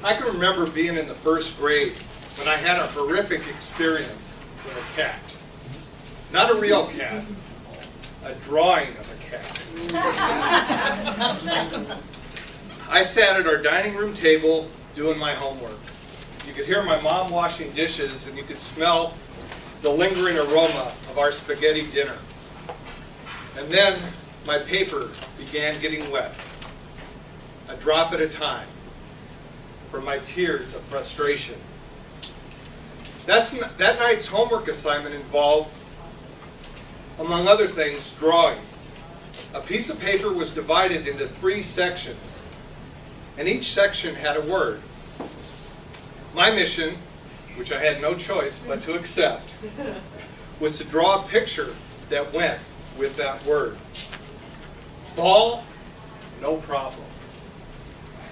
I can remember being in the first grade when I had a horrific experience with a cat. Not a real cat, a drawing of a cat. I sat at our dining room table doing my homework. You could hear my mom washing dishes, and you could smell the lingering aroma of our spaghetti dinner. And then my paper began getting wet, a drop at a time, from my tears of frustration. That night's homework assignment involved, among other things, drawing. A piece of paper was divided into 3 sections, and each section had a word. My mission, which I had no choice but to accept, was to draw a picture that went with that word. Ball, no problem.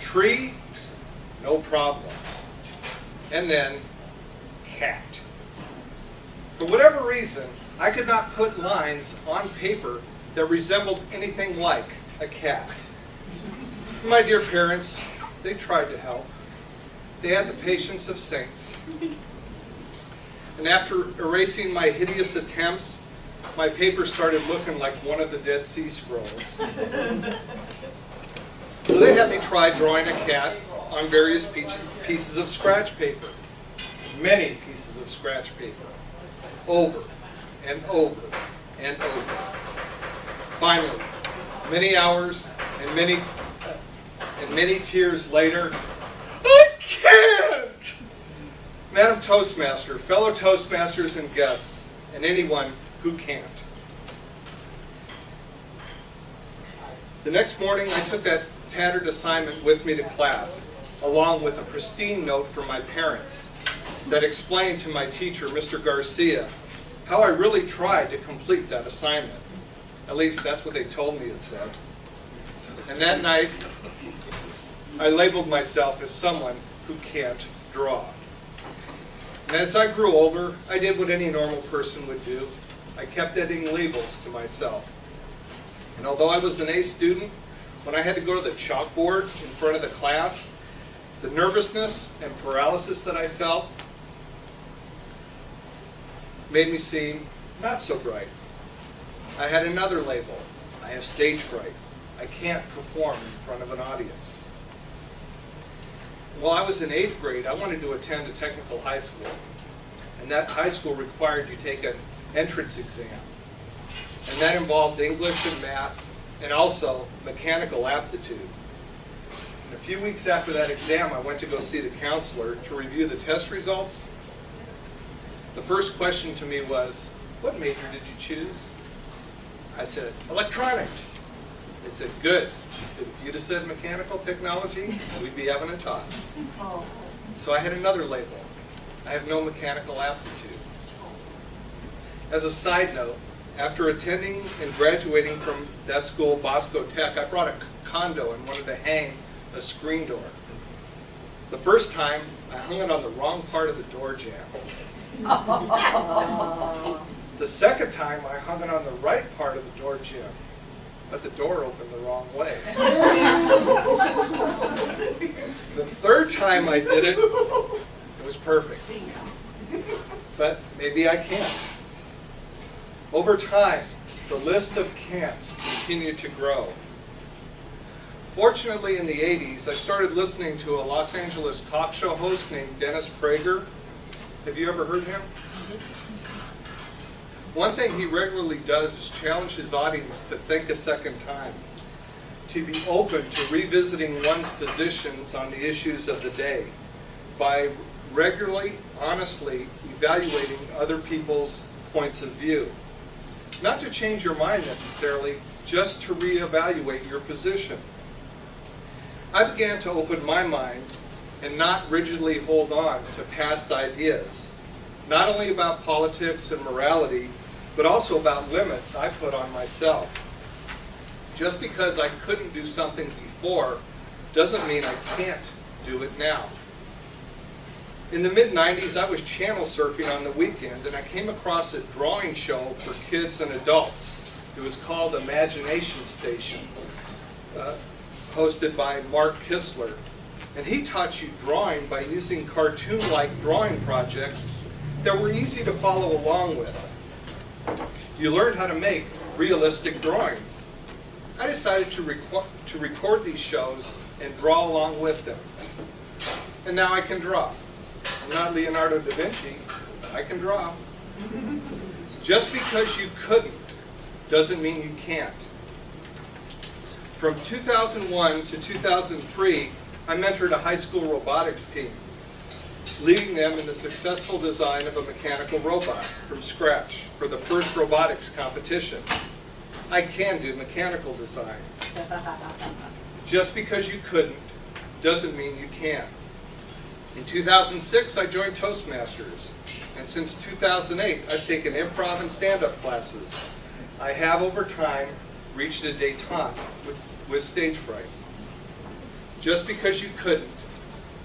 Tree, no problem. And then cat. For whatever reason, I could not put lines on paper that resembled anything like a cat. My dear parents, they tried to help. They had the patience of saints. And after erasing my hideous attempts, my paper started looking like one of the Dead Sea Scrolls. So they had me try drawing a cat on various pieces of scratch paper. Many pieces of scratch paper. Over and over and over. Finally, many hours and many tears later, I can't! Madam Toastmaster, fellow Toastmasters and guests, and anyone who can't. The next morning, I took that tattered assignment with me to class, along with a pristine note from my parents that explained to my teacher, Mr. Garcia, how I really tried to complete that assignment. At least that's what they told me it said. And that night, I labeled myself as someone who can't draw. And as I grew older, I did what any normal person would do. I kept adding labels to myself. And although I was an A student, when I had to go to the chalkboard in front of the class, the nervousness and paralysis that I felt made me seem not so bright. I had another label. I have stage fright. I can't perform in front of an audience. While I was in 8th grade, I wanted to attend a technical high school. And that high school required you take an entrance exam. And that involved English and math, and also mechanical aptitude. And a few weeks after that exam, I went to go see the counselor to review the test results. The first question to me was, what major did you choose? I said, electronics. They said, good, because if you'd have said mechanical technology, we'd be having a talk. Oh. So I had another label. I have no mechanical aptitude. As a side note, after attending and graduating from that school, Bosco Tech, I brought a condo and wanted to hang a screen door. The first time, I hung it on the wrong part of the door jamb. The second time, I hung it on the right part of the door jamb, but the door opened the wrong way. The third time I did it, it was perfect. But maybe I can't. Over time, the list of can'ts continued to grow. Fortunately, in the 80s, I started listening to a Los Angeles talk show host named Dennis Prager. Have you ever heard him? One thing he regularly does is challenge his audience to think a second time, to be open to revisiting one's positions on the issues of the day by regularly, honestly evaluating other people's points of view. Not to change your mind necessarily, just to reevaluate your position. I began to open my mind and not rigidly hold on to past ideas, not only about politics and morality, but also about limits I put on myself. Just because I couldn't do something before doesn't mean I can't do it now. In the mid-90s, I was channel surfing on the weekend, and I came across a drawing show for kids and adults. It was called Imagination Station, hosted by Mark Kistler. And he taught you drawing by using cartoon-like drawing projects that were easy to follow along with. You learned how to make realistic drawings. I decided to record these shows and draw along with them. And now I can draw. I'm not Leonardo da Vinci, but I can draw. Just because you couldn't doesn't mean you can't. From 2001 to 2003, I mentored a high school robotics team, leading them in the successful design of a mechanical robot from scratch for the first robotics competition. I can do mechanical design. Just because you couldn't doesn't mean you can't. In 2006, I joined Toastmasters, and since 2008, I've taken improv and stand-up classes. I have, over time, reached a détente with stage fright. Just because you couldn't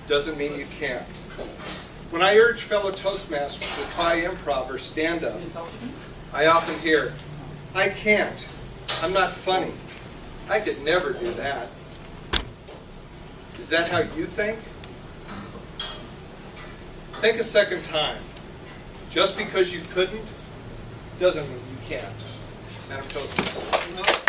doesn't mean you can't. When I urge fellow Toastmasters to try improv or stand-up, I often hear, "I can't. I'm not funny. I could never do that." Is that how you think? Think a second time. Just because you couldn't doesn't mean you can't. Madam Toastmaster.